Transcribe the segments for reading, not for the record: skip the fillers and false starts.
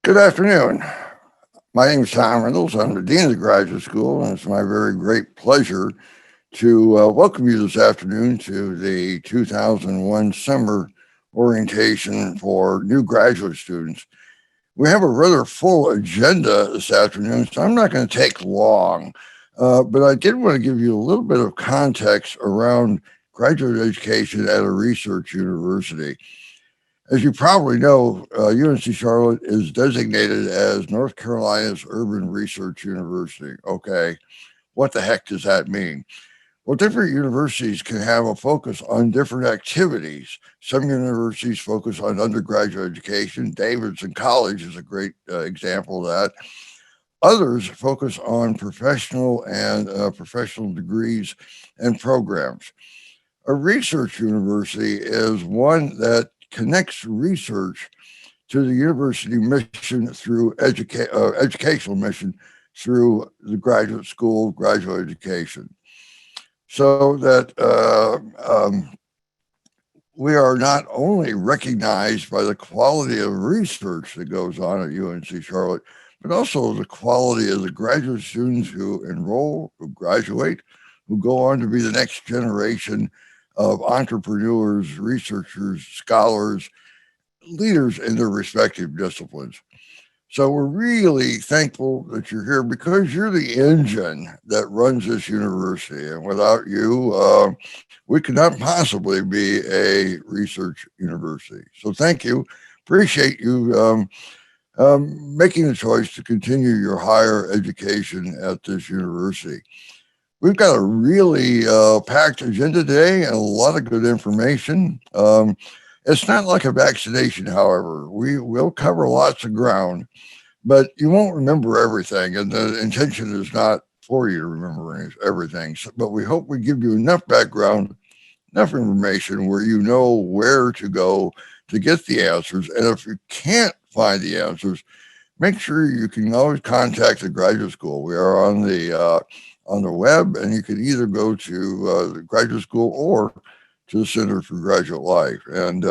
Good afternoon. My name is Tom Reynolds. I'm the Dean of the Graduate School, and it's my very great pleasure to welcome you this afternoon to the 2001 Summer Orientation for new graduate students. We have a rather full agenda this afternoon, so I'm not going to take long, but I did want to give you a little bit of context around graduate education at a research university. As you probably know, UNC Charlotte is designated as North Carolina's Urban Research University. Okay, what the heck does that mean? Well, different universities can have a focus on different activities. Some universities focus on undergraduate education. Davidson College is a great example of that. Others focus on professional and professional degrees and programs. A research university is one that connects research to the university mission through educational mission through the graduate school, graduate education, so that we are not only recognized by the quality of research that goes on at UNC Charlotte, but also the quality of the graduate students who enroll, who graduate, who go on to be the next generation of entrepreneurs, researchers, scholars, leaders in their respective disciplines. So we're really thankful that you're here because you're the engine that runs this university. And without you, we could not possibly be a research university. So thank you. Appreciate you making the choice to continue your higher education at this university. We've got a really packed agenda today and a lot of good information. It's not like a vaccination, however. We will cover lots of ground, but you won't remember everything. And the intention is not for you to remember everything. But we hope we give you enough background, enough information where you know where to go to get the answers. And if you can't find the answers, make sure you can always contact the graduate school. We are on the web, and you can either go to the graduate school or to the Center for Graduate Life. And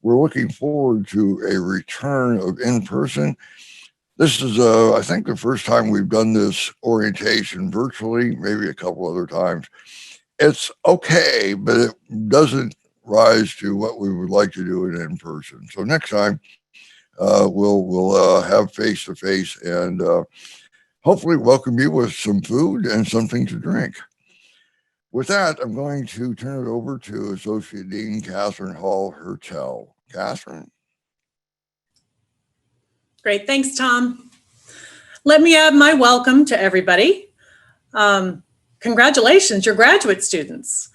we're looking forward to a return of in person. This is, I think, the first time we've done this orientation virtually, maybe a couple other times. It's okay, but it doesn't rise to what we would like to do in person. So next time, we'll have face to face and hopefully welcome you with some food and something to drink. With that, I'm going to turn it over to Associate Dean Katherine Hall-Hertel. Katherine? Great, thanks, Tom. Let me add my welcome to everybody. Congratulations, you're graduate students.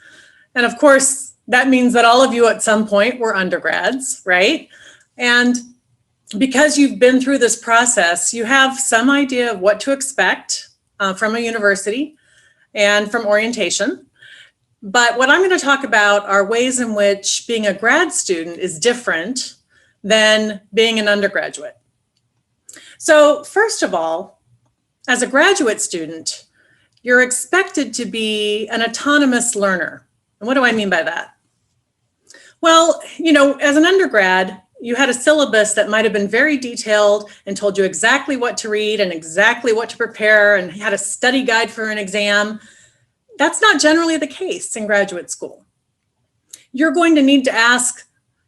And of course, that means that all of you at some point were undergrads, right? And because you've been through this process, you have some idea of what to expect from a university and from orientation. But what I'm going to talk about are ways in which being a grad student is different than being an undergraduate. So first of all, as a graduate student, you're expected to be an autonomous learner. And what do I mean by that? Well, you know, as an undergrad, you had a syllabus that might have been very detailed and told you exactly what to read and exactly what to prepare and had a study guide for an exam. That's not generally the case in graduate school. You're going to need to ask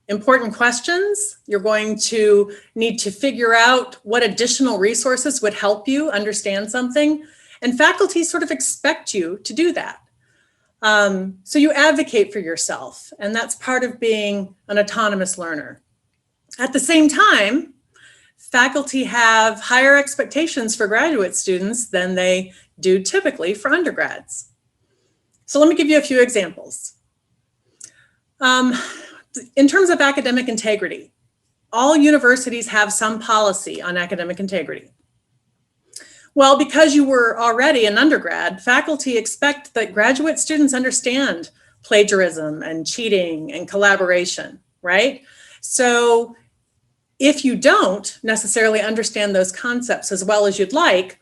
important questions. You're going to need to figure out what additional resources would help you understand something. And faculty sort of expect you to do that. So you advocate for yourself, and that's part of being an autonomous learner. At the same time, faculty have higher expectations for graduate students than they do typically for undergrads. So let me give you a few examples. In terms of academic integrity, all universities have some policy on academic integrity. Well, because you were already an undergrad, faculty expect that graduate students understand plagiarism and cheating and collaboration, right? So if you don't necessarily understand those concepts as well as you'd like,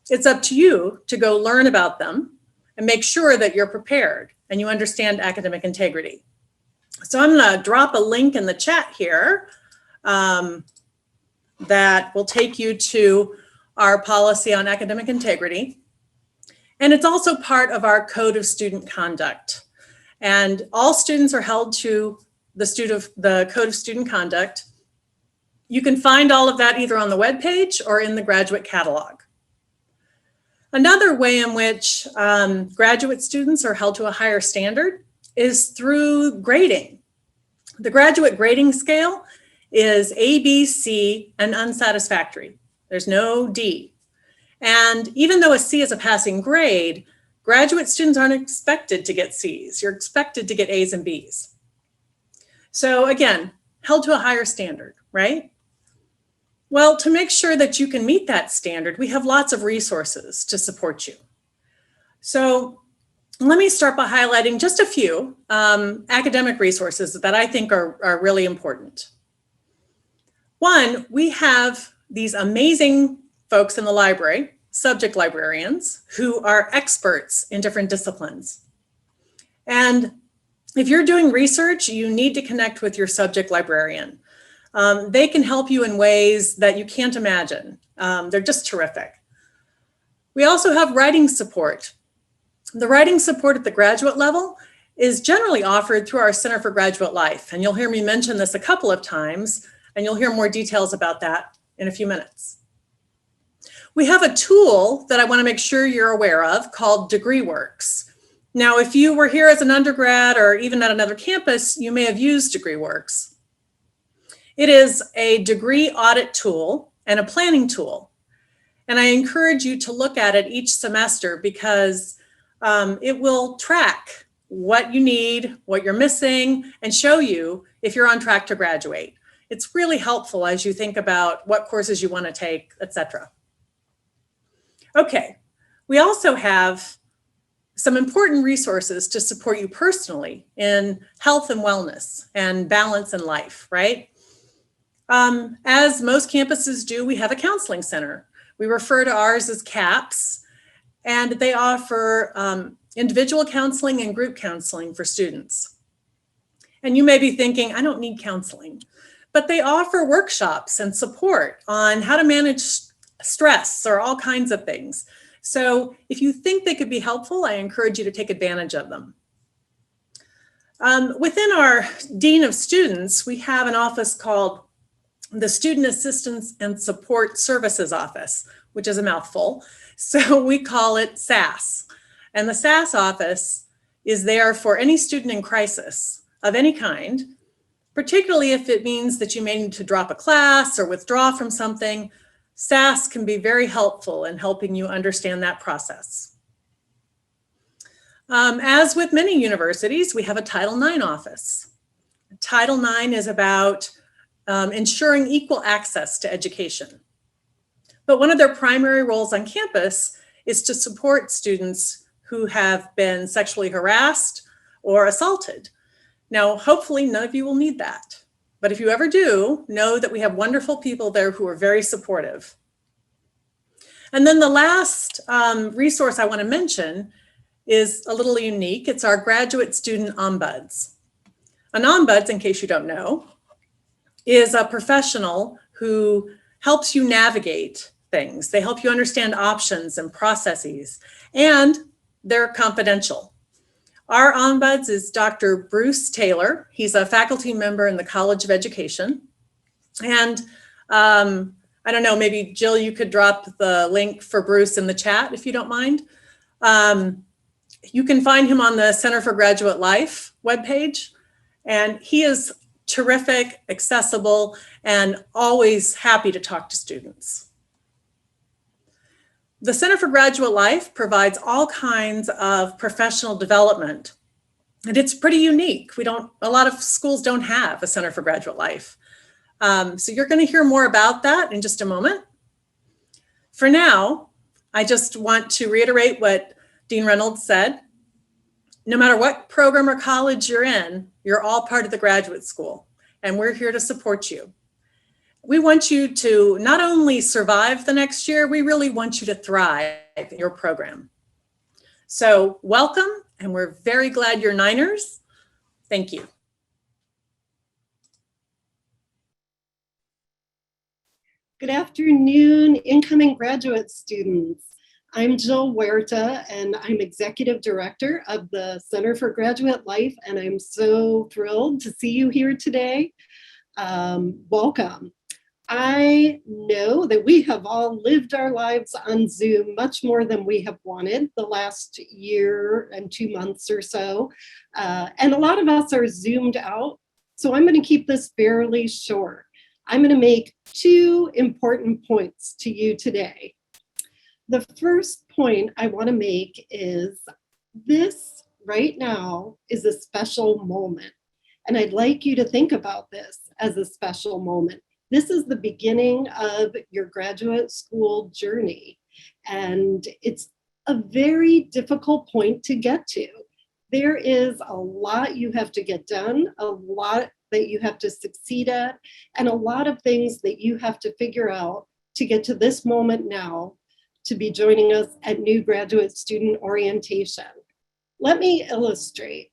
it's up to you to go learn about them and make sure that you're prepared and you understand academic integrity. So I'm going to drop a link in the chat here that will take you to our policy on academic integrity. And it's also part of our code of student conduct. And all students are held to the code of student conduct. You can find all of that either on the webpage or in the graduate catalog. Another way in which graduate students are held to a higher standard is through grading. The graduate grading scale is A, B, C, and unsatisfactory. There's no D. And even though a C is a passing grade, graduate students aren't expected to get C's. You're expected to get A's and B's. So again, held to a higher standard, right? Well, to make sure that you can meet that standard, we have lots of resources to support you. So let me start by highlighting just a few academic resources that I think are really important. One, we have these amazing folks in the library, subject librarians, who are experts in different disciplines. And if you're doing research, you need to connect with your subject librarian. They can help you in ways that you can't imagine. They're just terrific. We also have writing support. The writing support at the graduate level is generally offered through our Center for Graduate Life. And you'll hear me mention this a couple of times, and you'll hear more details about that in a few minutes. We have a tool that I want to make sure you're aware of called DegreeWorks. Now, if you were here as an undergrad or even at another campus, you may have used DegreeWorks. It is a degree audit tool and a planning tool. And I encourage you to look at it each semester because it will track what you need, what you're missing, and show you if you're on track to graduate. It's really helpful as you think about what courses you want to take, etc. Okay, we also have some important resources to support you personally in health and wellness and balance in life, right? As most campuses do, we have a counseling center. We refer to ours as CAPS, and they offer individual counseling and group counseling for students. And you may be thinking, I don't need counseling, but they offer workshops and support on how to manage stress or all kinds of things. So if you think they could be helpful, I encourage you to take advantage of them. Within our Dean of Students, we have an office called the Student Assistance and Support Services Office, which is a mouthful. So we call it SAS. And the SAS office is there for any student in crisis of any kind, particularly if it means that you may need to drop a class or withdraw from something. SAS can be very helpful in helping you understand that process. As with many universities, we have a Title IX office. Title IX is about ensuring equal access to education. But one of their primary roles on campus is to support students who have been sexually harassed or assaulted. Now, hopefully none of you will need that. But if you ever do, know that we have wonderful people there who are very supportive. And then the last resource I want to mention is a little unique. It's our graduate student ombuds. An ombuds, in case you don't know, is a professional who helps you navigate things. They help you understand options and processes, and they're confidential. Our ombuds is Dr. Bruce Taylor. He's a faculty member in the College of Education. And I don't know, maybe Jill, you could drop the link for Bruce in the chat if you don't mind. You can find him on the Center for Graduate Life webpage. And he is terrific, accessible, and always happy to talk to students. The Center for Graduate Life provides all kinds of professional development, and it's pretty unique. A lot of schools don't have a Center for Graduate Life. So you're going to hear more about that in just a moment. For now, I just want to reiterate what Dean Reynolds said. No matter what program or college you're in, you're all part of the graduate school, and we're here to support you. We want you to not only survive the next year, we really want you to thrive in your program. So welcome, and we're very glad you're Niners. Thank you. Good afternoon, incoming graduate students. I'm Jill Huerta, and I'm Executive Director of the Center for Graduate Life, and I'm so thrilled to see you here today. Welcome. I know that we have all lived our lives on Zoom much more than we have wanted the last year and 2 months or so, and a lot of us are Zoomed out, so I'm going to keep this fairly short. I'm going to make 2 important points to you today. The first point I want to make is this right now is a special moment. And I'd like you to think about this as a special moment. This is the beginning of your graduate school journey. And it's a very difficult point to get to. There is a lot you have to get done, a lot that you have to succeed at, and a lot of things that you have to figure out to get to this moment now to be joining us at new graduate student orientation. Let me illustrate.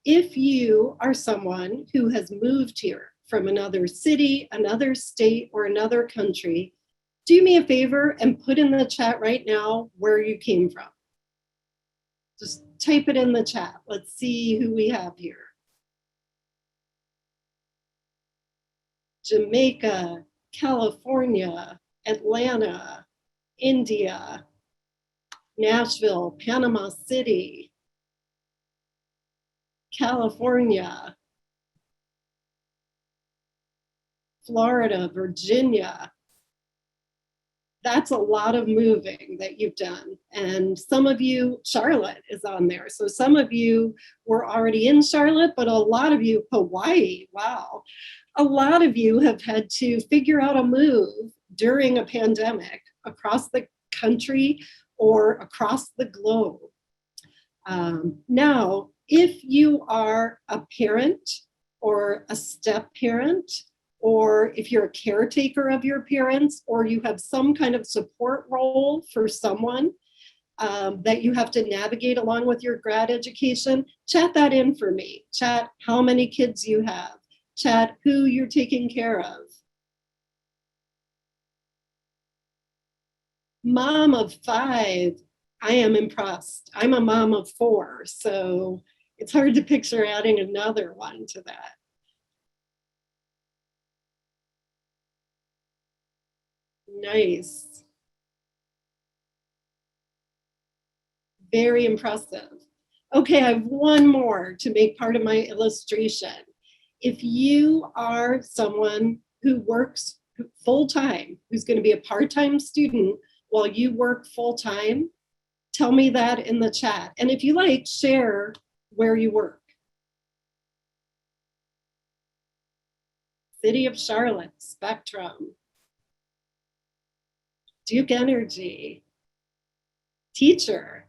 If you are someone who has moved here from another city, another state, or another country, do me a favor and put in the chat right now where you came from. Just type it in the chat. Let's see who we have here. Jamaica, California, Atlanta, India, Nashville, Panama City, California, Florida, Virginia. That's a lot of moving that you've done. And some of you, Charlotte is on there. So some of you were already in Charlotte, but a lot of you, Hawaii, wow. A lot of you have had to figure out a move during a pandemic across the country or across the globe. Now, if you are a parent or a step parent, or if you're a caretaker of your parents, or you have some kind of support role for someone that you have to navigate along with your grad education, chat that in for me. Chat how many kids you have. Chat who you're taking care of. Mom of 5, I am impressed. I'm a mom of 4, so it's hard to picture adding another one to that. Nice. Very impressive. Okay, I have one more to make part of my illustration. If you are someone who works full-time, who's going to be a part-time student while you work full-time, tell me that in the chat. And if you like, share where you work. City of Charlotte, Spectrum, Duke Energy, teacher.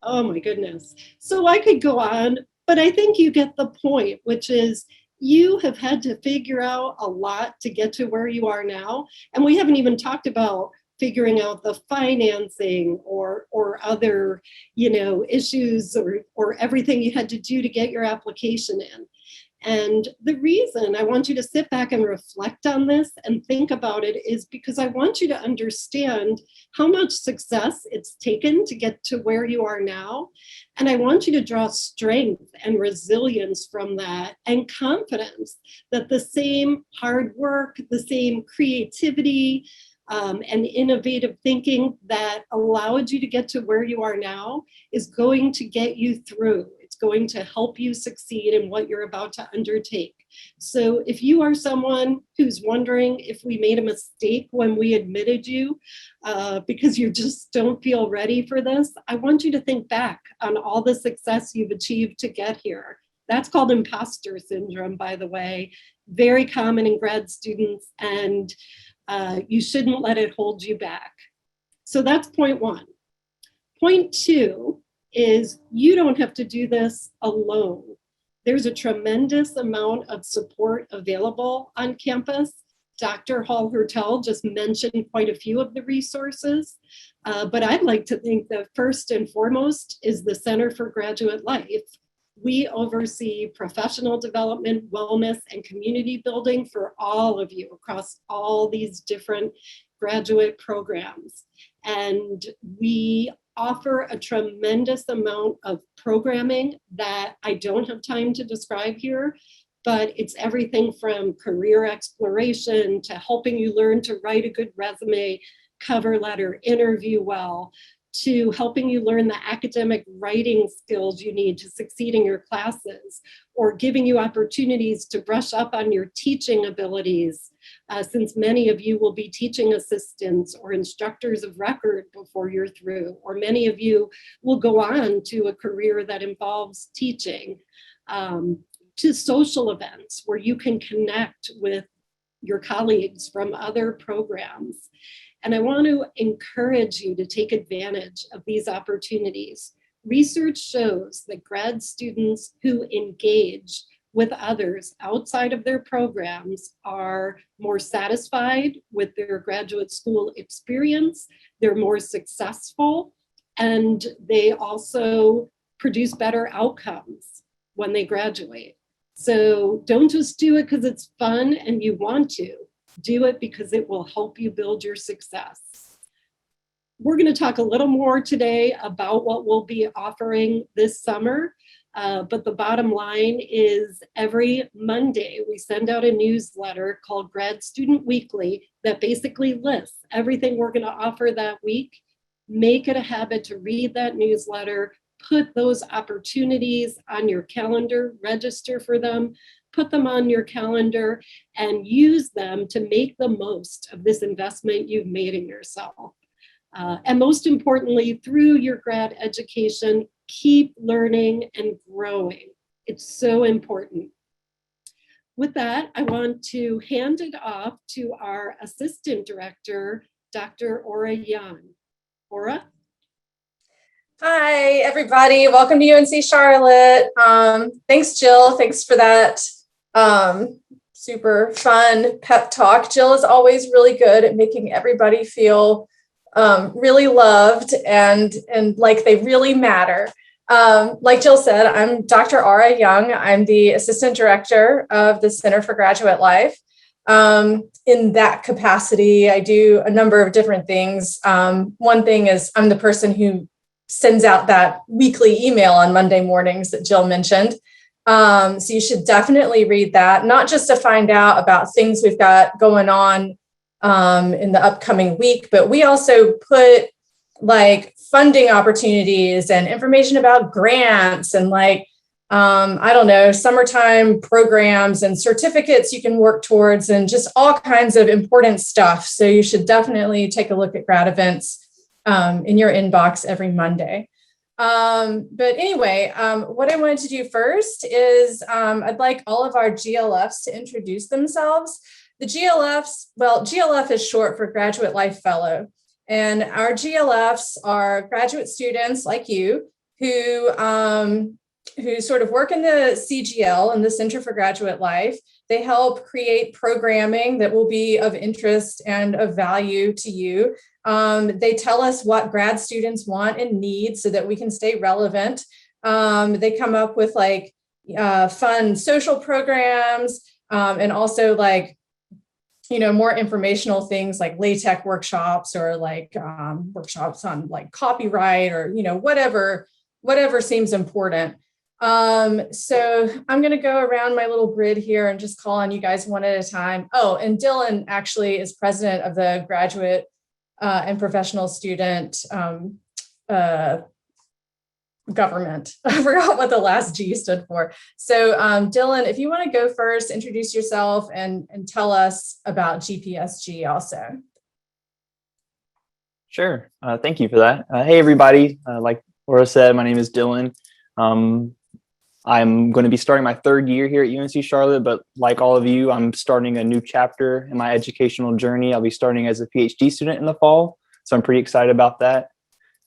Oh my goodness. So I could go on, but I think you get the point, which is you have had to figure out a lot to get to where you are now. And we haven't even talked about figuring out the financing or other, issues or everything you had to do to get your application in. And the reason I want you to sit back and reflect on this and think about it is because I want you to understand how much success it's taken to get to where you are now. And I want you to draw strength and resilience from that and confidence that the same hard work, the same creativity, and innovative thinking that allowed you to get to where you are now is going to get you through. It's going to help you succeed in what you're about to undertake. So if you are someone who's wondering if we made a mistake when we admitted you because you just don't feel ready for this, I want you to think back on all the success you've achieved to get here. That's called imposter syndrome, by the way, very common in grad students, and you shouldn't let it hold you back. So that's point 1. Point 2 is you don't have to do this alone. There's a tremendous amount of support available on campus. Dr. Hall-Hertel just mentioned quite a few of the resources, but I'd like to think that first and foremost is the Center for Graduate Life. We oversee professional development, wellness, and community building for all of you across all these different graduate programs. And we offer a tremendous amount of programming that I don't have time to describe here, but it's everything from career exploration to helping you learn to write a good resume, cover letter, interview well, to helping you learn the academic writing skills you need to succeed in your classes, or giving you opportunities to brush up on your teaching abilities, since many of you will be teaching assistants or instructors of record before you're through, or many of you will go on to a career that involves teaching, to social events where you can connect with your colleagues from other programs. And I want to encourage you to take advantage of these opportunities. Research shows that grad students who engage with others outside of their programs are more satisfied with their graduate school experience, they're more successful, and they also produce better outcomes when they graduate. So don't just do it because it's fun and you want to. Do it because it will help you build your success. We're going to talk a little more today about what we'll be offering this summer, but the bottom line is every Monday we send out a newsletter called Grad Student Weekly that basically lists everything we're going to offer that week. Make it a habit to read that newsletter, put those opportunities on your calendar, register for them, put them on your calendar, and use them to make the most of this investment you've made in yourself. And most importantly, through your grad education, keep learning and growing. It's so important. With that, I want to hand it off to our Assistant Director, Dr. Ora Young. Ora? Hi, everybody. Welcome to UNC Charlotte. Thanks, Jill. Thanks for that super fun pep talk. Jill is always really good at making everybody feel really loved and like they really matter. Like Jill said, I'm Dr. Ora Young. I'm the Assistant Director of the Center for Graduate Life. In that capacity, I do a number of different things. One thing is I'm the person who sends out that weekly email on Monday mornings that Jill mentioned. So you should definitely read that, not just to find out about things we've got going on in the upcoming week, but we also put like funding opportunities and information about grants and like, I don't know, summertime programs and certificates you can work towards and just all kinds of important stuff. So you should definitely take a look at grad events in your inbox every Monday. But anyway, what I wanted to do first is I'd like all of our GLFs to introduce themselves. The GLFs, well, GLF is short for Graduate Life Fellow. And our GLFs are graduate students like you who sort of work in the CGL, in the Center for Graduate Life. They help create programming that will be of interest and of value to you. They tell us what grad students want and need so that we can stay relevant. They come up with like fun social programs and also like, you know, more informational things like LaTeX workshops or like workshops on like copyright or, you know, whatever seems important. So I'm going to go around my little grid here and just call on you guys one at a time. Oh, and Dylan actually is president of the graduate and professional student government. I forgot what the last G stood for. So Dylan, if you want to go first, introduce yourself and tell us about GPSG also. Sure. Thank you for that. Hey, everybody. Like Laura said, my name is Dylan. I'm going to be starting my third year here at UNC Charlotte, but like all of you, I'm starting a new chapter in my educational journey. I'll be starting as a PhD student in the fall, so I'm pretty excited about that.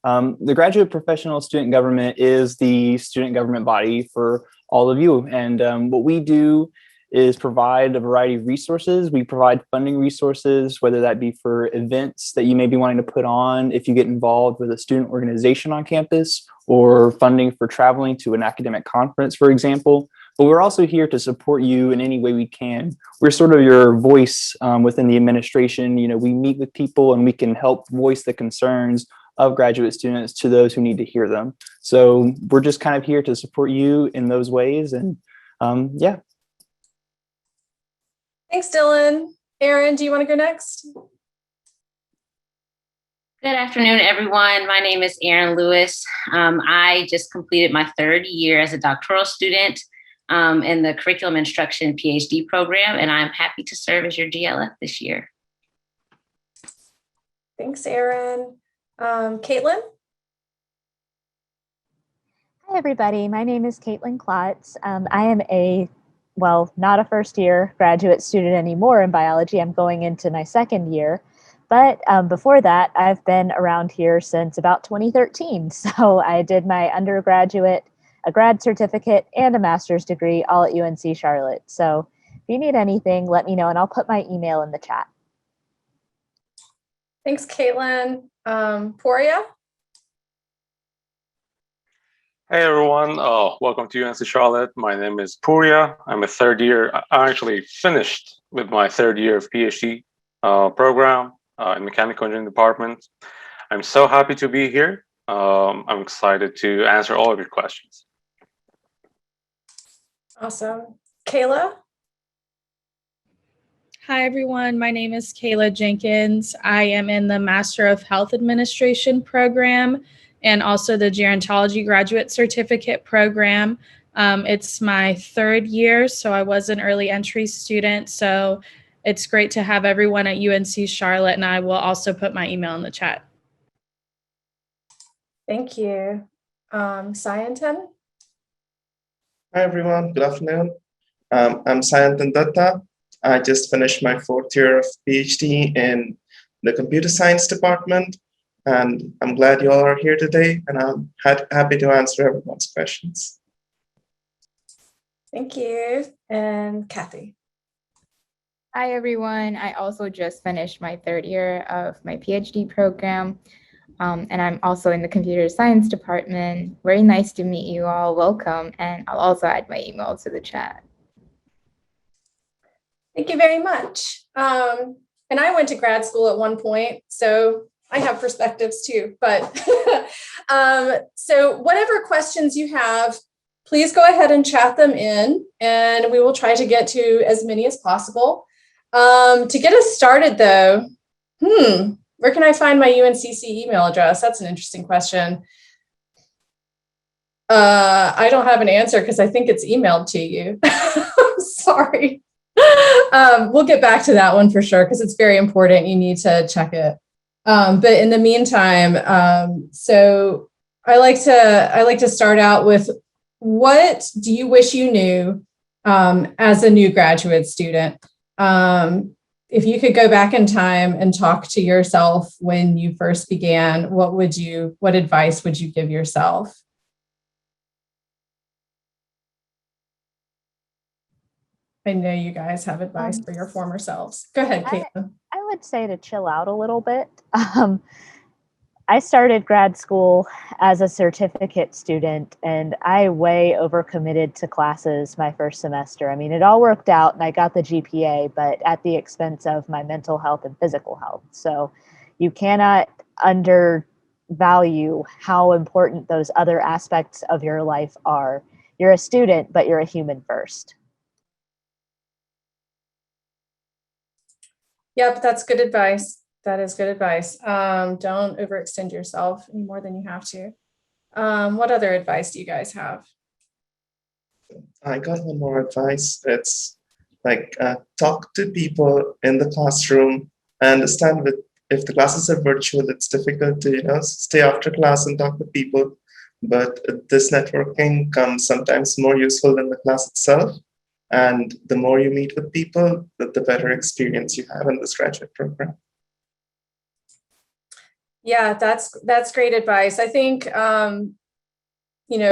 The Graduate Professional Student Government is the student government body for all of you, and what we do is provide a variety of resources. We provide funding resources, whether that be for events that you may be wanting to put on if you get involved with a student organization on campus, or funding for traveling to an academic conference, for example. But we're also here to support you in any way we can. We're sort of your voice within the administration. You know, we meet with people and we can help voice the concerns of graduate students to those who need to hear them. So we're just kind of here to support you in those ways. And yeah. Thanks, Dylan. Erin, do you want to go next? Good afternoon, everyone. My name is Erin Lewis. I just completed my 3rd year as a doctoral student in the Curriculum Instruction PhD program, and I'm happy to serve as your GLF this year. Thanks, Erin. Caitlin? Hi, everybody. My name is Caitlin Klotz. I am not a first-year graduate student anymore in biology. I'm going into my 2nd year. But before that, I've been around here since about 2013. So I did my undergraduate, a grad certificate, and a master's degree all at UNC Charlotte. So if you need anything, let me know, and I'll put my email in the chat. Thanks, Caitlin. Poria? Hey everyone, welcome to UNC Charlotte. My name is Puria. I'm a 3rd year. I actually finished with my 3rd year of PhD program in mechanical engineering department. I'm so happy to be here. I'm excited to answer all of your questions. Awesome. Kayla? Hi, everyone. My name is Kayla Jenkins. I am in the Master of Health Administration program and also the Gerontology Graduate Certificate program. It's my 3rd year, so I was an early entry student. So it's great to have everyone at UNC Charlotte, and I will also put my email in the chat. Thank you. Sayantan? Hi, everyone. Good afternoon. I'm Sayantan Datta. I just finished my 4th year of PhD in the computer science department, and I'm glad you all are here today, and I'm happy to answer everyone's questions. Thank you. And Kathy? Hi, everyone. I also just finished my 3rd year of my PhD program, and I'm also in the computer science department. Very nice to meet you all. Welcome. And I'll also add my email to the chat. Thank you very much. And I went to grad school at one point, so I have perspectives too. But so whatever questions you have, please go ahead and chat them in, and we will try to get to as many as possible. To get us started, though, where can I find my UNCC email address? That's an interesting question. I don't have an answer because I think it's emailed to you. I'm sorry. We'll get back to that one for sure because it's very important. You need to check it. But in the meantime, so I like to start out with, what do you wish you knew as a new graduate student? If you could go back in time and talk to yourself when you first began, what advice would you give yourself? I know you guys have advice for your former selves. Go ahead, Caitlin. I would say to chill out a little bit. I started grad school as a certificate student, and I way overcommitted to classes my first semester. I mean, it all worked out and I got the GPA, but at the expense of my mental health and physical health. So you cannot undervalue how important those other aspects of your life are. You're a student, but you're a human first. Yep, that's good advice. That is good advice. Don't overextend yourself any more than you have to. What other advice do you guys have? I got one more advice. It's like talk to people in the classroom. I understand if the classes are virtual, it's difficult to stay after class and talk to people. But this networking comes sometimes more useful than the class itself. And the more you meet with people, the better experience you have in this graduate program. Yeah, that's great advice. I think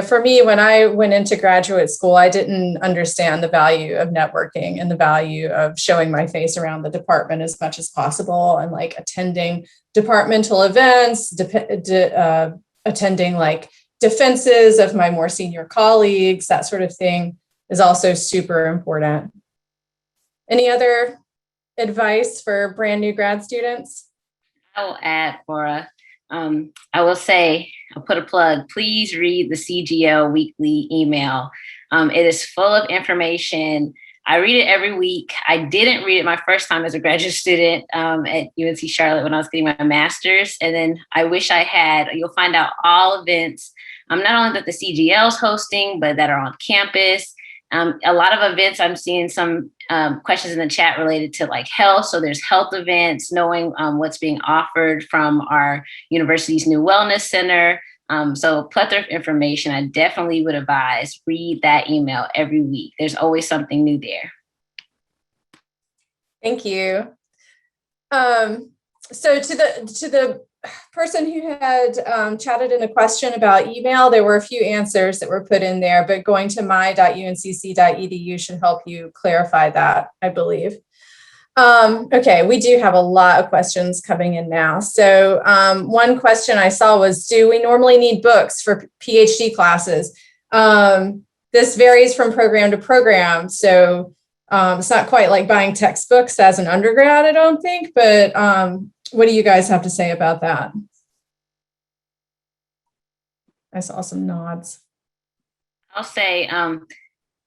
for me, when I went into graduate school, I didn't understand the value of networking and the value of showing my face around the department as much as possible, and like attending departmental events, attending like defenses of my more senior colleagues, that sort of thing is also super important. Any other advice for brand new grad students? I'll add, Laura. I will say, I'll put a plug. Please read the CGL weekly email. It is full of information. I read it every week. I didn't read it my first time as a graduate student at UNC Charlotte when I was getting my master's. And then I wish I had. You'll find out all events, not only that the CGL is hosting, but that are on campus. A lot of events, I'm seeing some questions in the chat related to like health. So there's health events, knowing what's being offered from our university's new wellness center. So a plethora of information. I definitely would advise read that email every week. There's always something new there. Thank you. So to the person who had chatted in a question about email, there were a few answers that were put in there, but going to my.uncc.edu should help you clarify that, I believe. Okay, we do have a lot of questions coming in now. So one question I saw was, do we normally need books for PhD classes? This varies from program to program. So it's not quite like buying textbooks as an undergrad, I don't think, but what do you guys have to say about that? I saw some nods. I'll say,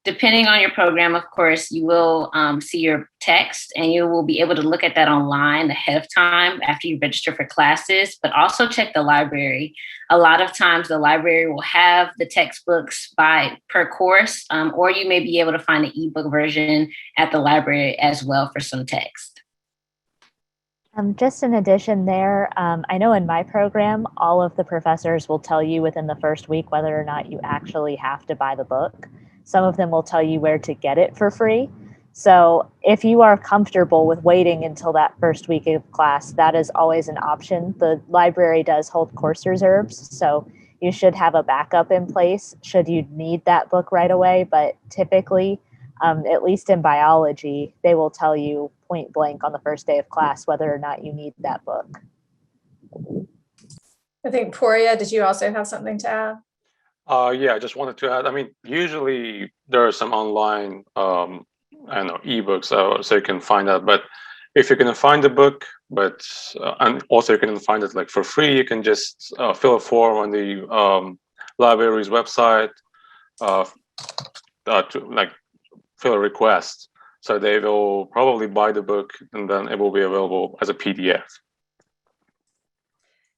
depending on your program, of course, you will see your text and you will be able to look at that online ahead of time after you register for classes, but also check the library. A lot of times the library will have the textbooks per course, or you may be able to find an ebook version at the library as well for some text. Just in addition there, I know in my program, all of the professors will tell you within the first week whether or not you actually have to buy the book. Some of them will tell you where to get it for free. So if you are comfortable with waiting until that first week of class, that is always an option. The library does hold course reserves, so you should have a backup in place should you need that book right away. But typically, at least in biology, they will tell you point blank on the first day of class whether or not you need that book. I think, Poria, did you also have something to add? Yeah, I just wanted to add, I mean, usually there are some online, I don't know, ebooks, so you can find that. But if you can find the book, and also you can find it like for free, you can just fill a form on the library's website to like fill a request. So they will probably buy the book and then it will be available as a PDF.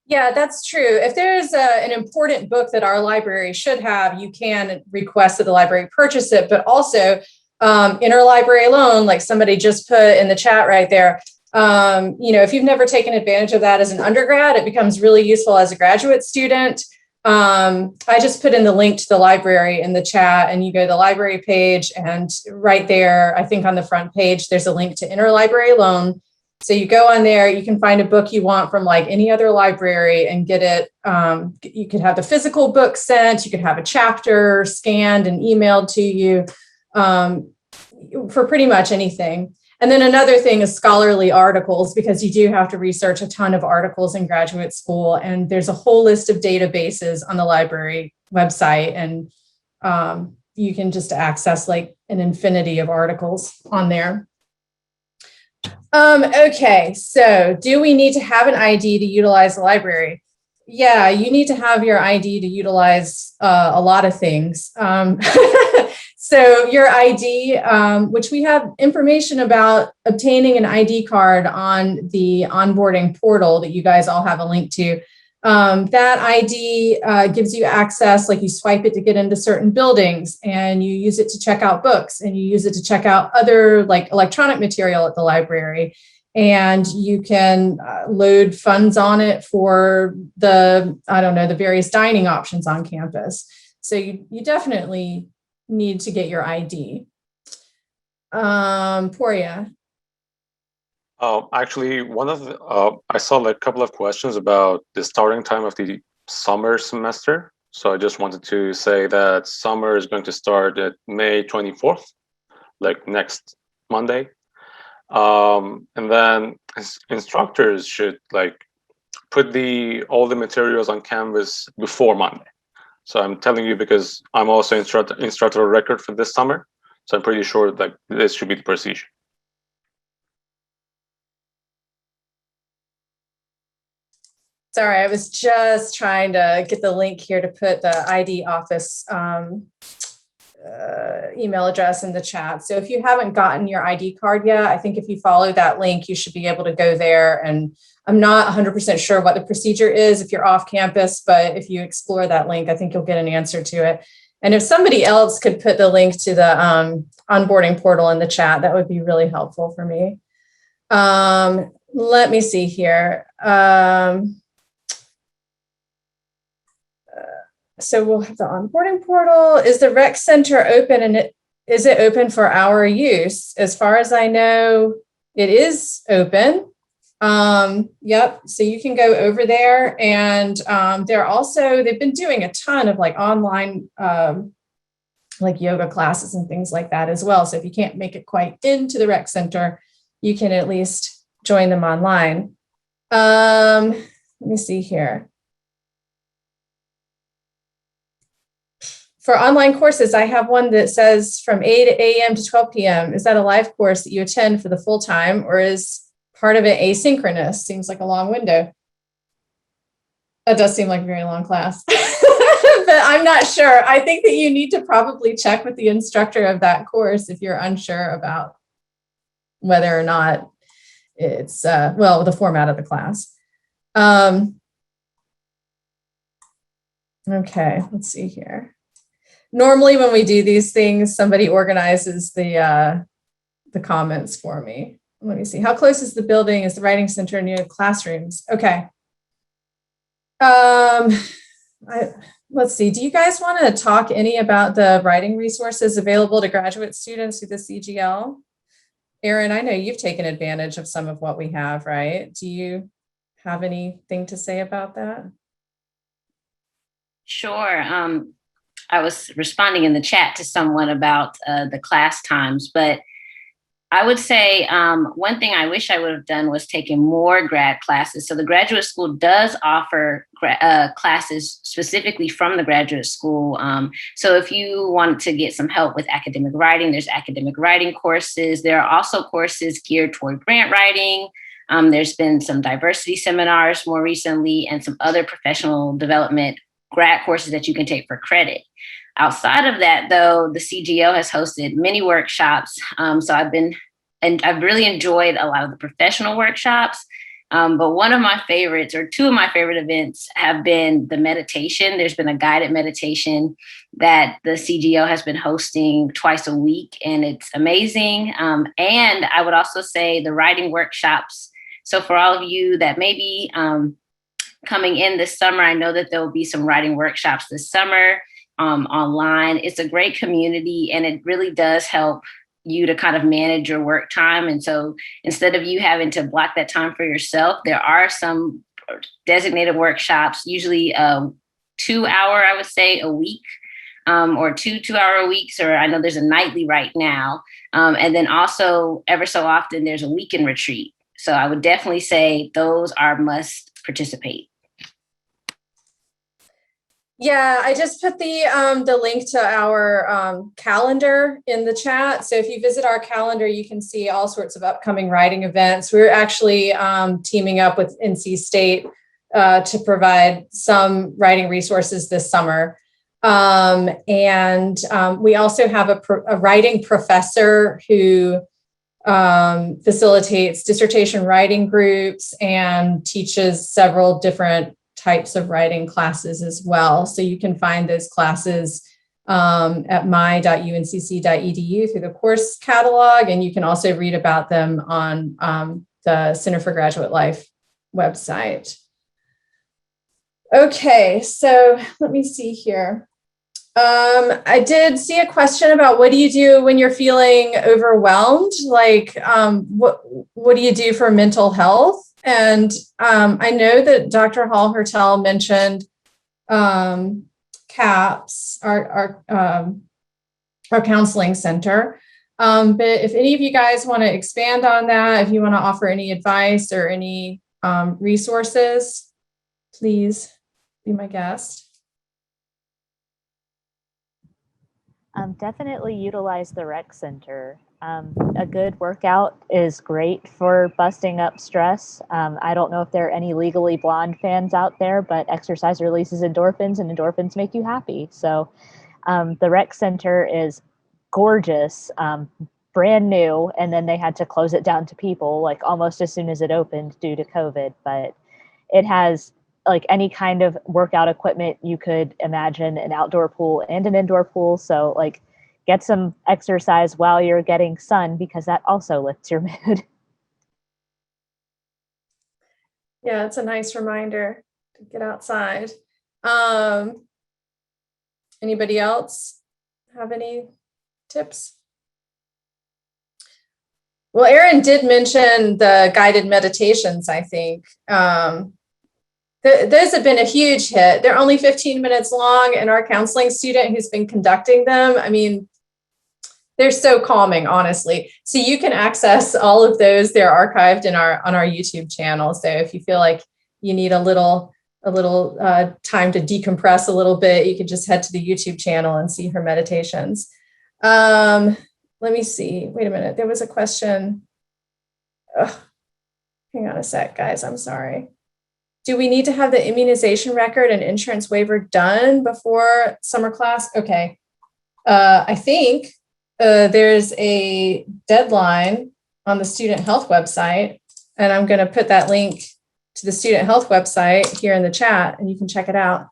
Yeah, that's true. If there's an important book that our library should have, you can request that the library purchase it, but also interlibrary loan, like somebody just put in the chat right there. If you've never taken advantage of that as an undergrad, it becomes really useful as a graduate student. I just put in the link to the library in the chat, and you go to the library page, and right there, I think on the front page, there's a link to interlibrary loan. So you go on there, you can find a book you want from like any other library and get it. You could have the physical book sent, you could have a chapter scanned and emailed to you for pretty much anything. And then another thing is scholarly articles, because you do have to research a ton of articles in graduate school. And there's a whole list of databases on the library website. And you can just access like an infinity of articles on there. Okay, so do we need to have an ID to utilize the library? Yeah, you need to have your ID to utilize a lot of things. So your ID, which we have information about obtaining an ID card on the onboarding portal that you guys all have a link to. That ID gives you access, like you swipe it to get into certain buildings, and you use it to check out books, and you use it to check out other like electronic material at the library. And you can load funds on it for the various dining options on campus. So you definitely need to get your ID. Poria. Actually, one of the, I saw like a couple of questions about the starting time of the summer semester. So I just wanted to say that summer is going to start at May 24th, like next Monday. And then instructors should like put all the materials on Canvas before Monday. So I'm telling you because I'm also instructor of record for this summer. So I'm pretty sure that this should be the procedure. Sorry, I was just trying to get the link here to put the ID office email address in the chat. So if you haven't gotten your ID card yet, I think if you follow that link, you should be able to go there. And I'm not 100% sure what the procedure is if you're off campus, but if you explore that link, I think you'll get an answer to it. And if somebody else could put the link to the onboarding portal in the chat, that would be really helpful for me. Let me see here. So we'll have the onboarding portal. Is the rec center open, and is it open for our use? As far as I know, it is open. Yep. So you can go over there, and they've been doing a ton of like online like yoga classes and things like that as well. So if you can't make it quite into the rec center, you can at least join them online. Let me see here. For online courses, I have one that says from 8 a.m. to 12 p.m. Is that a live course that you attend for the full time, or is part of it asynchronous? Seems like a long window. That does seem like a very long class, but I'm not sure. I think that you need to probably check with the instructor of that course if you're unsure about whether or not it's, the format of the class. Okay, let's see here. Normally when we do these things, somebody organizes the comments for me. Let me see. How close is the building? Is the writing center near classrooms? Okay. Let's see. Do you guys want to talk any about the writing resources available to graduate students through the CGL? Erin, I know you've taken advantage of some of what we have, right? Do you have anything to say about that? Sure. I was responding in the chat to someone about the class times, but I would say one thing I wish I would have done was taken more grad classes. So the graduate school does offer classes specifically from the graduate school. So if you want to get some help with academic writing, there's academic writing courses. There are also courses geared toward grant writing. There's been some diversity seminars more recently and some other professional development grad courses that you can take for credit. Outside of that, though, the CGO has hosted many workshops. So I've really enjoyed a lot of the professional workshops. But one of my favorites, or two of my favorite events, have been the meditation. There's been a guided meditation that the CGO has been hosting twice a week, and it's amazing. And I would also say the writing workshops. So for all of you that may be coming in this summer, I know that there will be some writing workshops this summer online. It's a great community, and it really does help you to kind of manage your work time. And so instead of you having to block that time for yourself, there are some designated workshops, usually 2 hour, I would say, a week, or 2 2-hour weeks, or I know there's a nightly right now. And then also ever so often there's a weekend retreat. So I would definitely say those are must participate. Yeah, I just put the link to our calendar in the chat. So if you visit our calendar, you can see all sorts of upcoming writing events. We're actually teaming up with NC State to provide some writing resources this summer. And we also have a writing professor who facilitates dissertation writing groups and teaches several different types of writing classes as well. So you can find those classes at my.uncc.edu through the course catalog, and you can also read about them on the Center for Graduate Life website. Okay, so let me see here. I did see a question about what do you do when you're feeling overwhelmed? Like, what do you do for mental health? And I know that Dr. Hall-Hertel mentioned CAPS, our counseling center. But if any of you guys want to expand on that, if you want to offer any advice or any resources, please be my guest. Definitely utilize the rec center. A good workout is great for busting up stress. I don't know if there are any Legally Blonde fans out there, but exercise releases endorphins and endorphins make you happy. So the rec center is gorgeous, brand new, and then they had to close it down to people like almost as soon as it opened due to COVID. But it has like any kind of workout equipment you could imagine, an outdoor pool and an indoor pool. So like get some exercise while you're getting sun, because that also lifts your mood. Yeah, it's a nice reminder to get outside. Anybody else have any tips? Well, Erin did mention the guided meditations, I think. Those have been a huge hit. They're only 15 minutes long, and our counseling student who's been conducting them, I mean, they're so calming, honestly. So you can access all of those. They're archived on our YouTube channel. So if you feel like you need a little time to decompress a little bit, you can just head to the YouTube channel and see her meditations. Let me see. Wait a minute. There was a question. Ugh. Hang on a sec, guys. I'm sorry. Do we need to have the immunization record and insurance waiver done before summer class? Okay. I think there's a deadline on the student health website, and I'm going to put that link to the student health website here in the chat, and you can check it out.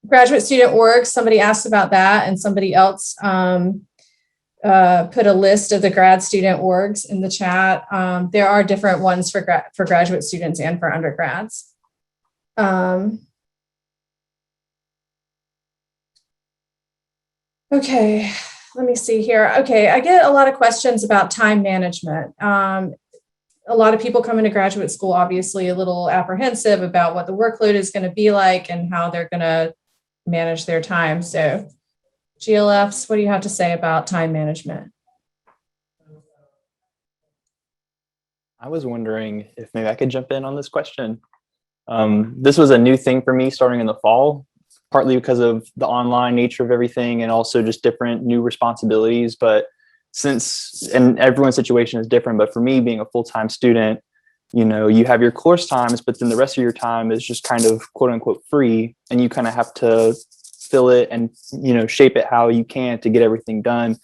Graduate student orgs, somebody asked about that, and somebody else put a list of the grad student orgs in the chat. There are different ones for graduate students and for undergrads. Okay, let me see here. Okay, I get a lot of questions about time management. A lot of people come into graduate school obviously a little apprehensive about what the workload is going to be like and how they're going to manage their time. So GLFs, what do you have to say about time management? I was wondering if maybe I could jump in on this question. This was a new thing for me starting in the fall, partly because of the online nature of everything and also just different new responsibilities. But and everyone's situation is different, but for me being a full-time student, you know, you have your course times, but then the rest of your time is just kind of quote unquote free, and you kind of have to fill it and, you know, shape it how you can to get everything done.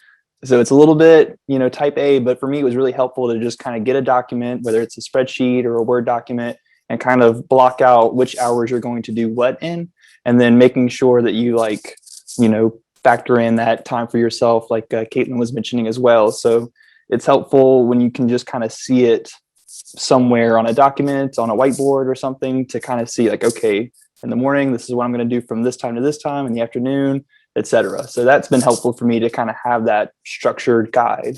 So it's a little bit, you know, type A, but for me, it was really helpful to just kind of get a document, whether it's a spreadsheet or a Word document, and kind of block out which hours you're going to do what in, and then making sure that you like, you know, factor in that time for yourself, like Caitlin was mentioning as well. So it's helpful when you can just kind of see it somewhere on a document, on a whiteboard or something, to kind of see like, okay, in the morning, this is what I'm going to do from this time to this time, in the afternoon, etc. So that's been helpful for me to kind of have that structured guide.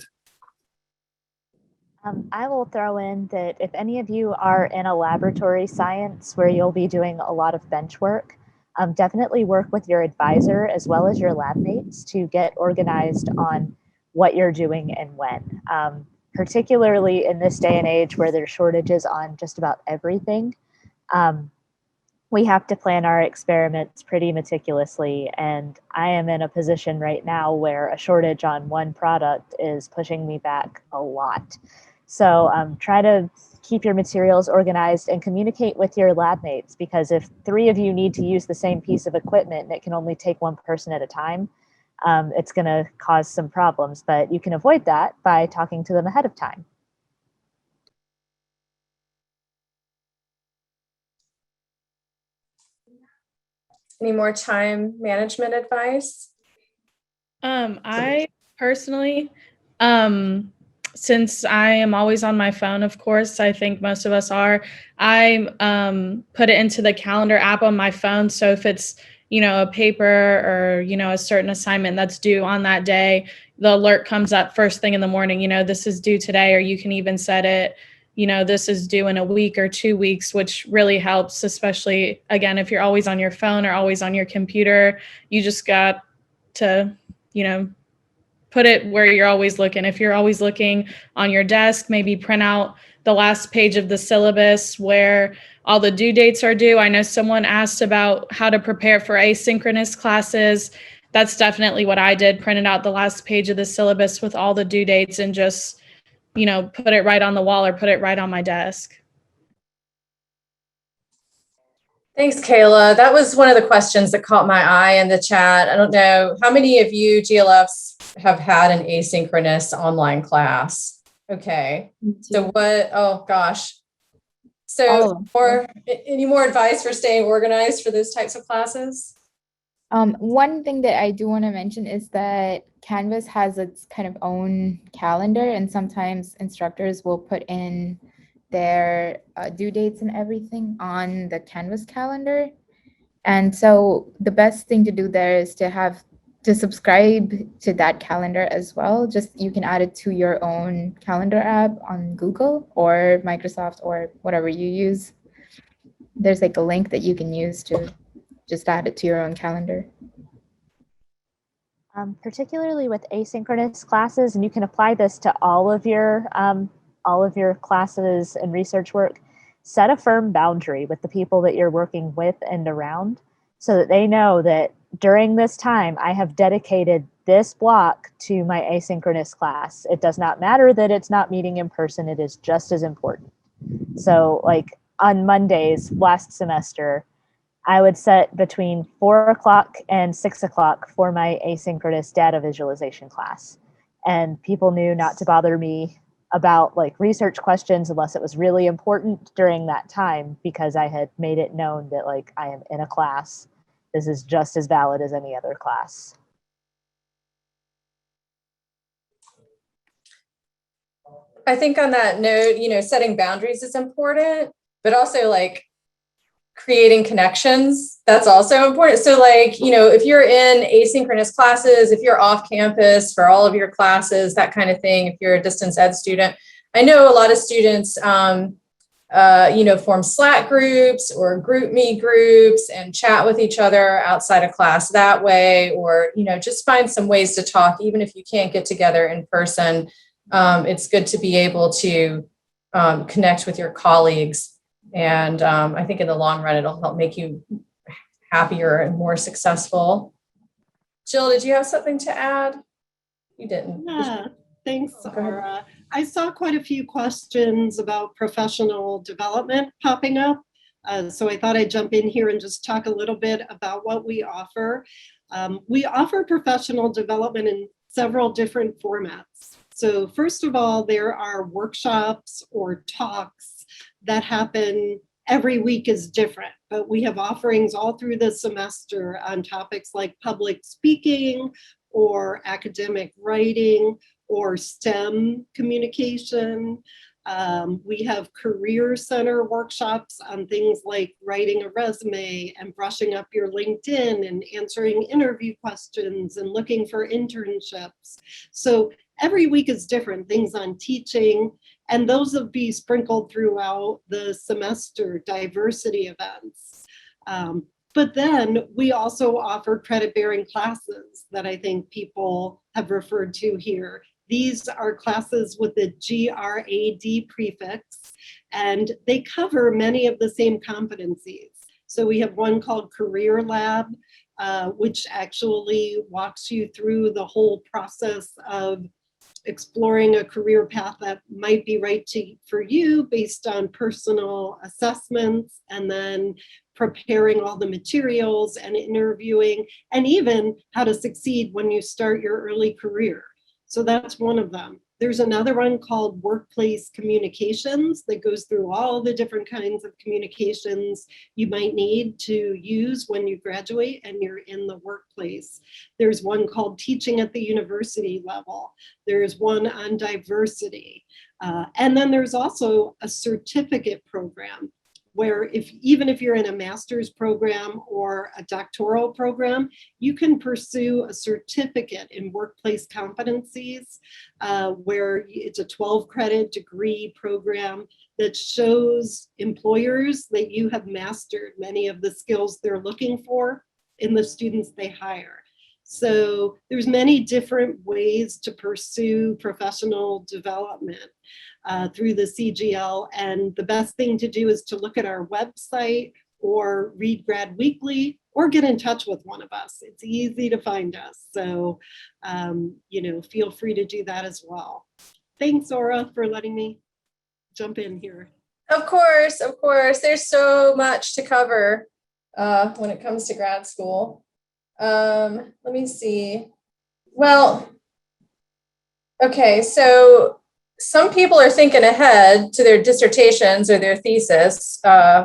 I will throw in that if any of you are in a laboratory science where you'll be doing a lot of bench work, definitely work with your advisor as well as your lab mates to get organized on what you're doing and when. Particularly in this day and age where there's shortages on just about everything, we have to plan our experiments pretty meticulously. And I am in a position right now where a shortage on one product is pushing me back a lot. So try to keep your materials organized and communicate with your lab mates, because if 3 of you need to use the same piece of equipment and it can only take one person at a time, it's going to cause some problems. But you can avoid that by talking to them ahead of time. Any more time management advice? I personally, since I am always on my phone, of course, I think most of us are, I put it into the calendar app on my phone. So if it's, you know, a paper or, you know, a certain assignment that's due on that day, the alert comes up first thing in the morning, you know, this is due today, or you can even set it, this is due in a week or 2 weeks, which really helps, especially, again, if you're always on your phone or always on your computer. You just got to, put it where you're always looking. If you're always looking on your desk, maybe print out the last page of the syllabus where all the due dates are due. I know someone asked about how to prepare for asynchronous classes. That's definitely what I did, printed out the last page of the syllabus with all the due dates and just, put it right on the wall or put it right on my desk. Thanks, Kayla. That was one of the questions that caught my eye in the chat. I don't know, how many of you GLFs have had an asynchronous online class? Okay. So what, oh gosh. So any more advice for staying organized for those types of classes? One thing that I do want to mention is that Canvas has its kind of own calendar, and sometimes instructors will put in their due dates and everything on the Canvas calendar. And so the best thing to do there is to subscribe to that calendar as well. Just you can add it to your own calendar app on Google or Microsoft or whatever you use. There's like a link that you can use to just add it to your own calendar. Particularly with asynchronous classes, and you can apply this to all of your classes and research work, set a firm boundary with the people that you're working with and around so that they know that during this time, I have dedicated this block to my asynchronous class. It does not matter that it's not meeting in person. It is just as important. So like on Mondays last semester, I would set between 4 o'clock and 6 o'clock for my asynchronous data visualization class. And people knew not to bother me about like research questions unless it was really important during that time, because I had made it known that like I am in a class. This is just as valid as any other class. I think on that note, setting boundaries is important, but also like creating connections, that's also important. So like, if you're in asynchronous classes, if you're off campus for all of your classes, that kind of thing, if you're a distance ed student, I know a lot of students, form Slack groups or GroupMe groups and chat with each other outside of class that way, or, just find some ways to talk, even if you can't get together in person. It's good to be able to connect with your colleagues. And I think in the long run, it'll help make you happier and more successful. Jill, did you have something to add? You didn't. Yeah, thanks, Sarah. I saw quite a few questions about professional development popping up. So I thought I'd jump in here and just talk a little bit about what we offer. We offer professional development in several different formats. So first of all, there are workshops or talks that happen every week is different, but we have offerings all through the semester on topics like public speaking or academic writing or STEM communication. We have career center workshops on things like writing a resume and brushing up your LinkedIn and answering interview questions and looking for internships. So every week is different, things on teaching, and those will be sprinkled throughout the semester, diversity events. But then we also offer credit-bearing classes that I think people have referred to here. These are classes with the GRAD prefix, and they cover many of the same competencies. So we have one called Career Lab, which actually walks you through the whole process of exploring a career path that might be right for you based on personal assessments, and then preparing all the materials and interviewing, and even how to succeed when you start your early career. So that's one of them. There's another one called Workplace Communications that goes through all the different kinds of communications you might need to use when you graduate and you're in the workplace. There's one called Teaching at the University Level. There's one on diversity. And then there's also a certificate program where even if you're in a master's program or a doctoral program, you can pursue a certificate in workplace competencies, where it's a 12-credit degree program that shows employers that you have mastered many of the skills they're looking for in the students they hire. So there's many different ways to pursue professional development through the CGL. And the best thing to do is to look at our website or read Grad Weekly or get in touch with one of us. It's easy to find us. So, feel free to do that as well. Thanks, Aura, for letting me jump in here. Of course. There's so much to cover when it comes to grad school. Let me see. Well, okay, so some people are thinking ahead to their dissertations or their thesis,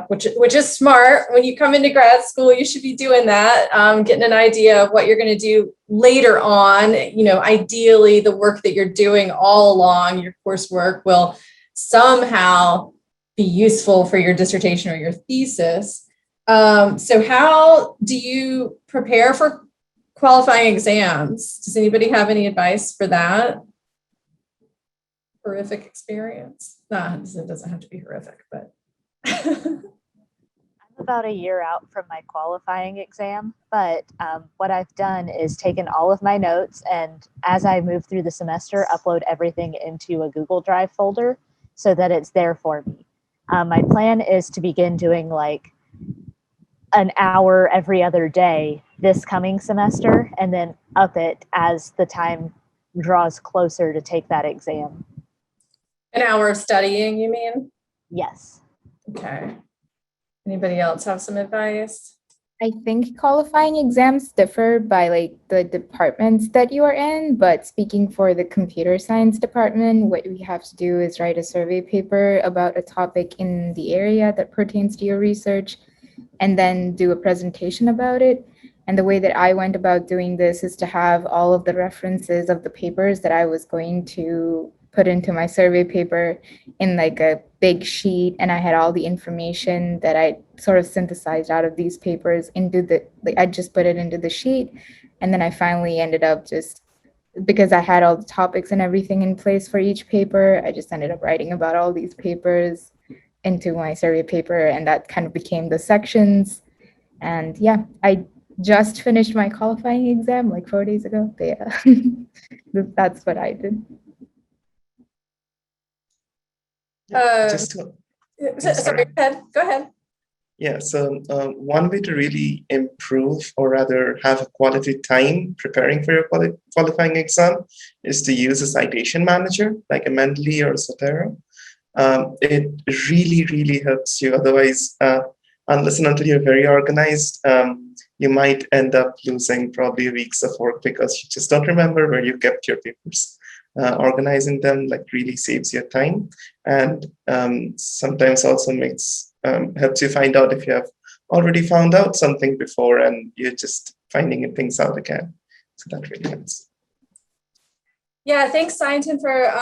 which is smart. When you come into grad school, you should be doing that, getting an idea of what you're going to do later on. Ideally, the work that you're doing all along your coursework will somehow be useful for your dissertation or your thesis. So how do you prepare for qualifying exams? Does anybody have any advice for that? Horrific experience? Nah, it doesn't have to be horrific, but. I'm about a year out from my qualifying exam, but what I've done is taken all of my notes, and as I move through the semester, upload everything into a Google Drive folder so that it's there for me. My plan is to begin doing like an hour every other day this coming semester, and then up it as the time draws closer to take that exam. An hour of studying, you mean? Yes. Okay. Anybody else have some advice? I think qualifying exams differ by like the departments that you are in, but speaking for the computer science department, what we have to do is write a survey paper about a topic in the area that pertains to your research, and then do a presentation about it. And the way that I went about doing this is to have all of the references of the papers that I was going to put into my survey paper in like a big sheet, and I had all the information that I sort of synthesized out of these papers into I just put it into the sheet. And then I finally ended up just, because I had all the topics and everything in place for each paper, I just ended up writing about all these papers into my survey paper, and that kind of became the sections. And yeah, I just finished my qualifying exam like 4 days ago. But yeah, that's what I did. Sorry, go ahead. Yeah, so one way to really improve, or rather have a quality time preparing for your qualifying exam, is to use a citation manager like a Mendeley or a Zotero. It really, really helps you. Otherwise, unless and until you're very organized, you might end up losing probably weeks of work because you just don't remember where you kept your papers. Organizing them really saves your time, and sometimes also helps you find out if you have already found out something before and you're just finding things out again. So that really helps. Yeah, thanks, Signton, for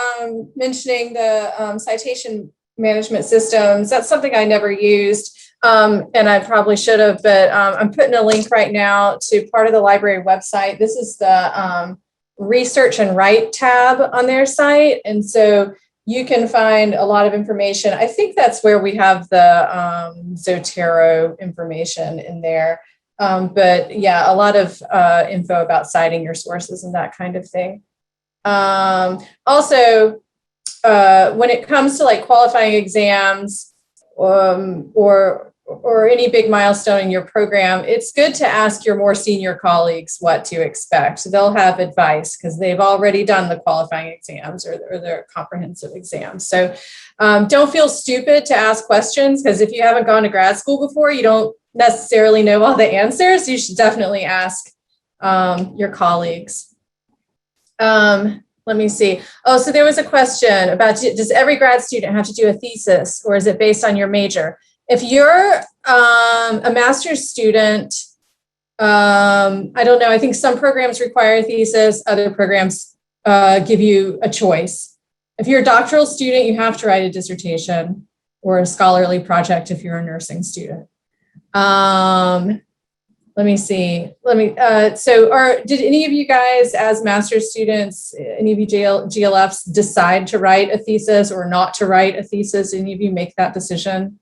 mentioning the citation management systems. That's something I never used, and I probably should have, but I'm putting a link right now to part of the library website. This is the Research and Write tab on their site, and so you can find a lot of information. I think that's where we have the Zotero information in there, but yeah, a lot of info about citing your sources and that kind of thing. Also, when it comes to qualifying exams or any big milestone in your program, it's good to ask your more senior colleagues what to expect. So they'll have advice because they've already done the qualifying exams or their comprehensive exams. So don't feel stupid to ask questions, because if you haven't gone to grad school before, you don't necessarily know all the answers. You should definitely ask your colleagues. Let me see. Oh, so there was a question about, does every grad student have to do a thesis, or is it based on your major? If you're a master's student, I don't know, I think some programs require a thesis, other programs give you a choice. If you're a doctoral student, you have to write a dissertation. or a scholarly project if you're a nursing student. Let me see. Did any of you guys as master's students, any of you GLFs decide to write a thesis or not to write a thesis? Any of you make that decision?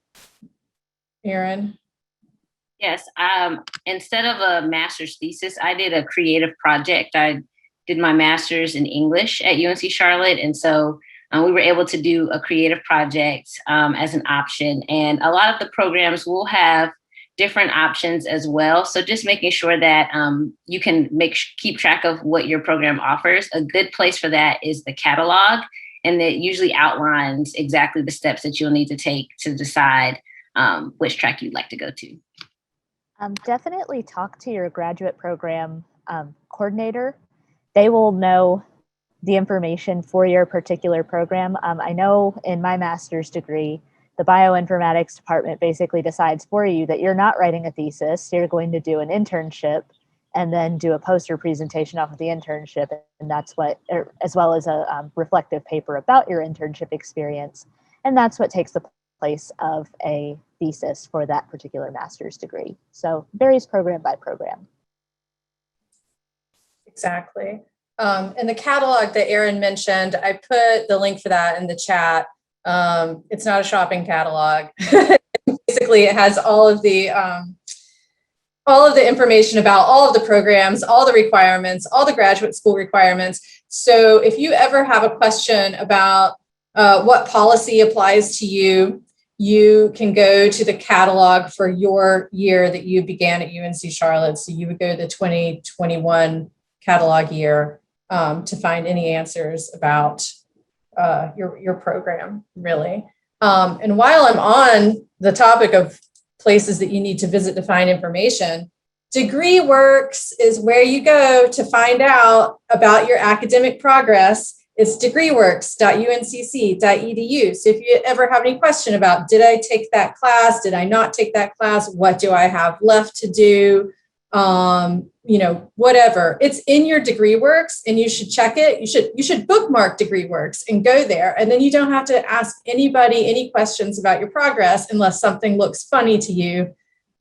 Erin? Yes. Instead of a master's thesis, I did a creative project. I did my master's in English at UNC Charlotte. And so we were able to do a creative project as an option. And a lot of the programs will have different options as well. So just making sure that you can keep track of what your program offers. A good place for that is the catalog, and it usually outlines exactly the steps that you'll need to take to decide which track you'd like to go to. Definitely talk to your graduate program coordinator. They will know the information for your particular program. I know in my master's degree, the bioinformatics department basically decides for you that you're not writing a thesis, you're going to do an internship and then do a poster presentation off of the internship. And that's what, as well as a reflective paper about your internship experience. And that's what takes the place of a thesis for that particular master's degree. So varies program by program. Exactly. And the catalog that Erin mentioned, I put the link for that in the chat. It's not a shopping catalog. Basically, it has all of the information about all of the programs, all the requirements, all the graduate school requirements. So if you ever have a question about what policy applies to you, you can go to the catalog for your year that you began at UNC Charlotte. So you would go to the 2021 catalog year to find any answers about your program, really. And while I'm on the topic of places that you need to visit to find information, DegreeWorks is where you go to find out about your academic progress. It's degreeworks.uncc.edu. So if you ever have any question about, did I take that class? Did I not take that class? What do I have left to do? Whatever. It's in your DegreeWorks and you should check it. You should bookmark DegreeWorks and go there. And then you don't have to ask anybody any questions about your progress unless something looks funny to you.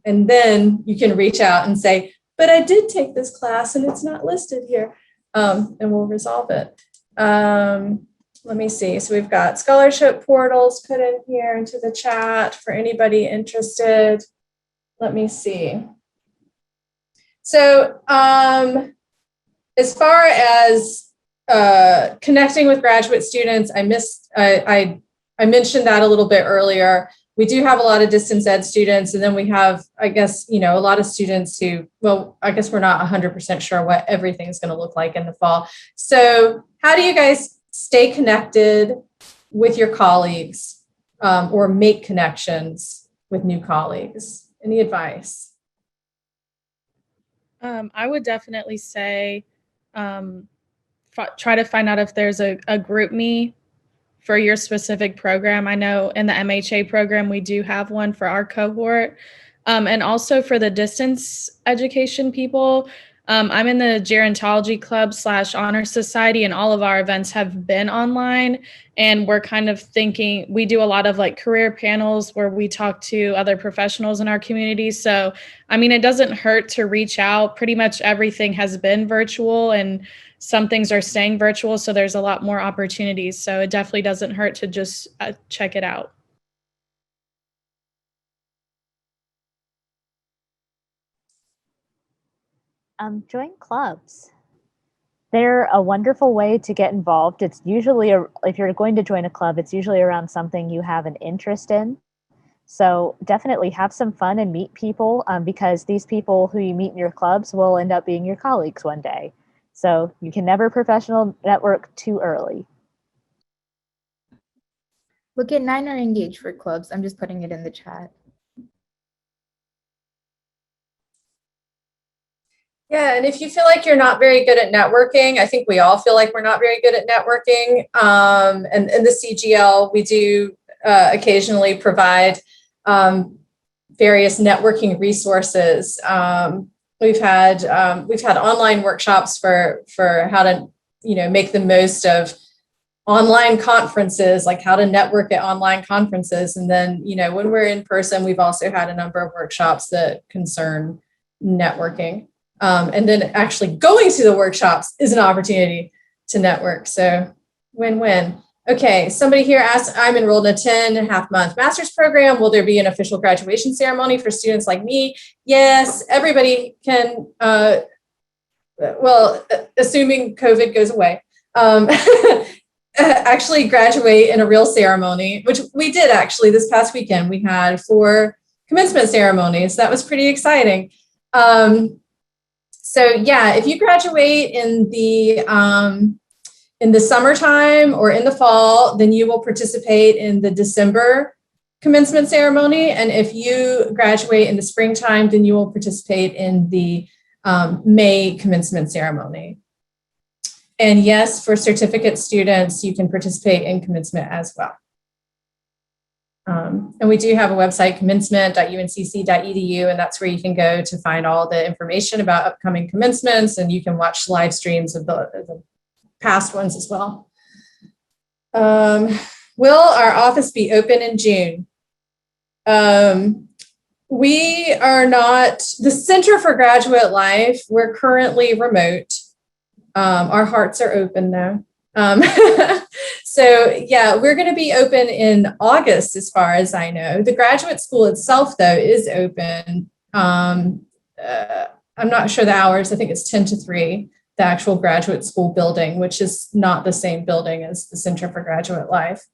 And then you can reach out and say, but I did take this class and it's not listed here. And we'll resolve it. Let me see. So we've got scholarship portals put in here into the chat for anybody interested. Let me see. So as far as connecting with graduate students, I mentioned that a little bit earlier. We do have a lot of distance ed students, and then we have, I guess, a lot of students who, well, I guess we're not 100% sure what everything's going to look like in the fall. So how do you guys stay connected with your colleagues or make connections with new colleagues? Any advice? I would definitely say try to find out if there's a group me for your specific program. I know in the MHA program, we do have one for our cohort. And also for the distance education people, I'm in the Gerontology Club / Honor Society, and all of our events have been online. And we're kind of thinking, we do a lot of like career panels where we talk to other professionals in our community. So, I mean, it doesn't hurt to reach out. Pretty much everything has been virtual and some things are staying virtual. So there's a lot more opportunities. So it definitely doesn't hurt to just check it out. Join clubs. They're a wonderful way to get involved. It's usually, if you're going to join a club, it's usually around something you have an interest in. So definitely have some fun and meet people because these people who you meet in your clubs will end up being your colleagues one day. So you can never professional network too early. Look at 9 or engage for clubs. I'm just putting it in the chat. Yeah, and if you feel like you're not very good at networking, I think we all feel like we're not very good at networking. And in the CGL, we do occasionally provide various networking resources. We've had online workshops for how to make the most of online conferences, like how to network at online conferences. And then, when we're in person, we've also had a number of workshops that concern networking. And then actually going to the workshops is an opportunity to network. So win-win. Okay, somebody here asked, I'm enrolled in a 10.5-month master's program. Will there be an official graduation ceremony for students like me? Yes, everybody can, assuming COVID goes away, actually graduate in a real ceremony, which we did actually this past weekend. We had 4 commencement ceremonies. That was pretty exciting. So yeah, if you graduate in the summertime or in the fall, then you will participate in the December commencement ceremony. And if you graduate in the springtime, then you will participate in the May commencement ceremony. And yes, for certificate students, you can participate in commencement as well. And we do have a website, commencement.uncc.edu, and that's where you can go to find all the information about upcoming commencements, and you can watch live streams of the past ones as well. Will our office be open in June? We are not, the Center for Graduate Life, we're currently remote. Our hearts are open though. So yeah, we're going to be open in August as far as I know. The graduate school itself though is open. I'm not sure the hours. I think it's 10 to 3, the actual graduate school building, which is not the same building as the Center for Graduate Life.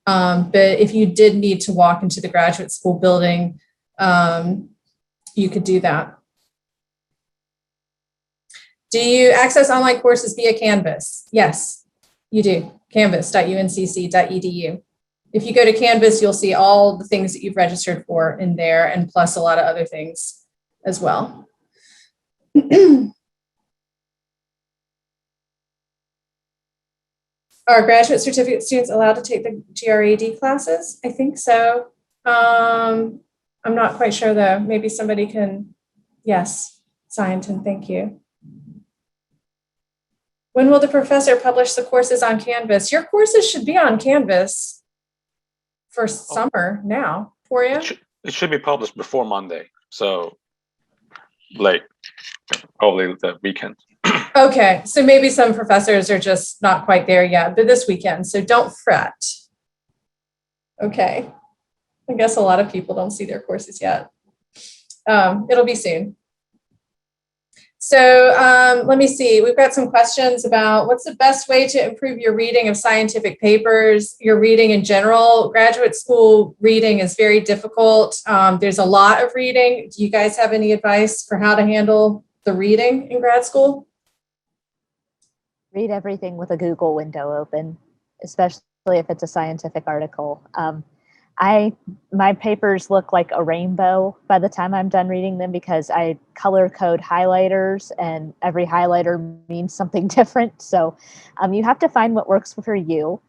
But if you did need to walk into the graduate school building, you could do that. Do you access online courses via Canvas? Yes, you do. Canvas.uncc.edu. If you go to Canvas, you'll see all the things that you've registered for in there, and plus a lot of other things as well. Are graduate certificate students allowed to take the GRAD classes? I think so. I'm not quite sure though. Maybe somebody can, yes, Signton, thank you. When will the professor publish the courses on Canvas? Your courses should be on Canvas for summer now. Poria? It should be published before Monday. So like probably the weekend. Okay, so maybe some professors are just not quite there yet, but this weekend, so don't fret. Okay, I guess a lot of people don't see their courses yet. It'll be soon. So let me see, we've got some questions about what's the best way to improve your reading of scientific papers, your reading in general. Graduate school reading is very difficult. There's a lot of reading. Do you guys have any advice for how to handle the reading in grad school? Read everything with a Google window open, especially if it's a scientific article. My papers look like a rainbow by the time I'm done reading them because I color code highlighters and every highlighter means something different. So you have to find what works for you.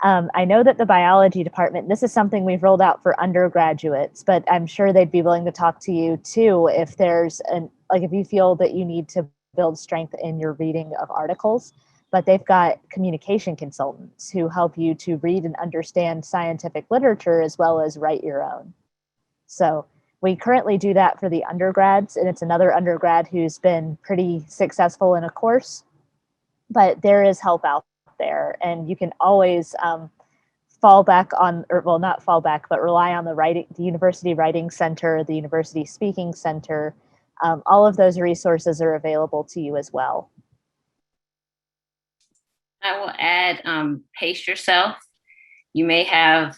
I know that the biology department, this is something we've rolled out for undergraduates, but I'm sure they'd be willing to talk to you too if there's if you feel that you need to build strength in your reading of articles. But they've got communication consultants who help you to read and understand scientific literature as well as write your own. So we currently do that for the undergrads, and it's another undergrad who's been pretty successful in a course, but there is help out there, and you can always fall back on, or well, not fall back, but rely on the University Writing Center, the University Speaking Center. All of those resources are available to you as well. I will add, pace yourself. You may have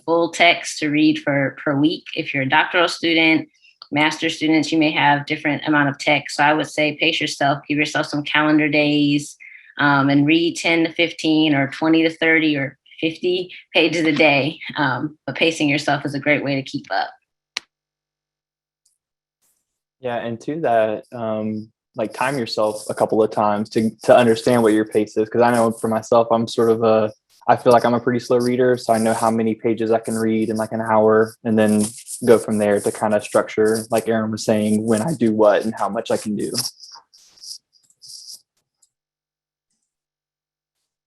full text to read per week. If you're a doctoral student, master's students, you may have different amount of text. So I would say pace yourself, give yourself some calendar days, and read 10 to 15 or 20 to 30 or 50 pages a day. But pacing yourself is a great way to keep up. Yeah, and to that, time yourself a couple of times to understand what your pace is. Because I know for myself, I'm I feel like I'm a pretty slow reader. So I know how many pages I can read in like an hour and then go from there to kind of structure, like Aaron was saying, when I do what and how much I can do.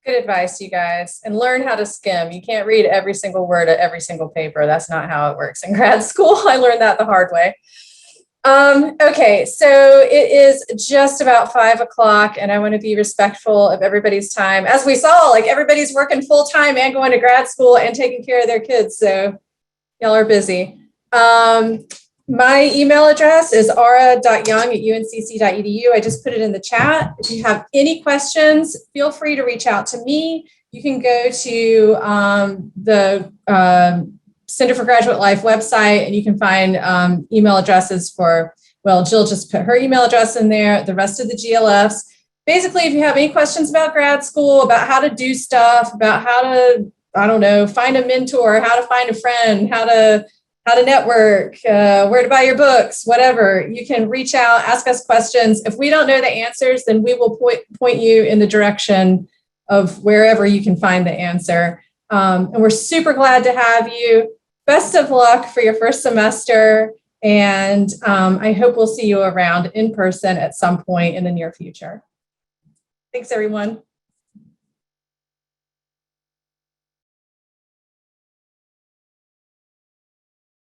Good advice, you guys. And learn how to skim. You can't read every single word of every single paper. That's not how it works in grad school. I learned that the hard way. Okay, so it is just about 5 o'clock, and I want to be respectful of everybody's time. As we saw, like everybody's working full time and going to grad school and taking care of their kids. So y'all are busy. My email address is ara.young@uncc.edu. I just put it in the chat. If you have any questions, feel free to reach out to me. You can go to the Center for Graduate Life website, and you can find email addresses for, well, Jill just put her email address in there, the rest of the GLFs. Basically, if you have any questions about grad school, about how to do stuff, about how to, I don't know, find a mentor, how to find a friend, how to network, where to buy your books, whatever, you can reach out, ask us questions. If we don't know the answers, then we will point you in the direction of wherever you can find the answer. And we're super glad to have you. Best of luck for your first semester. And I hope we'll see you around in person at some point in the near future. Thanks, everyone.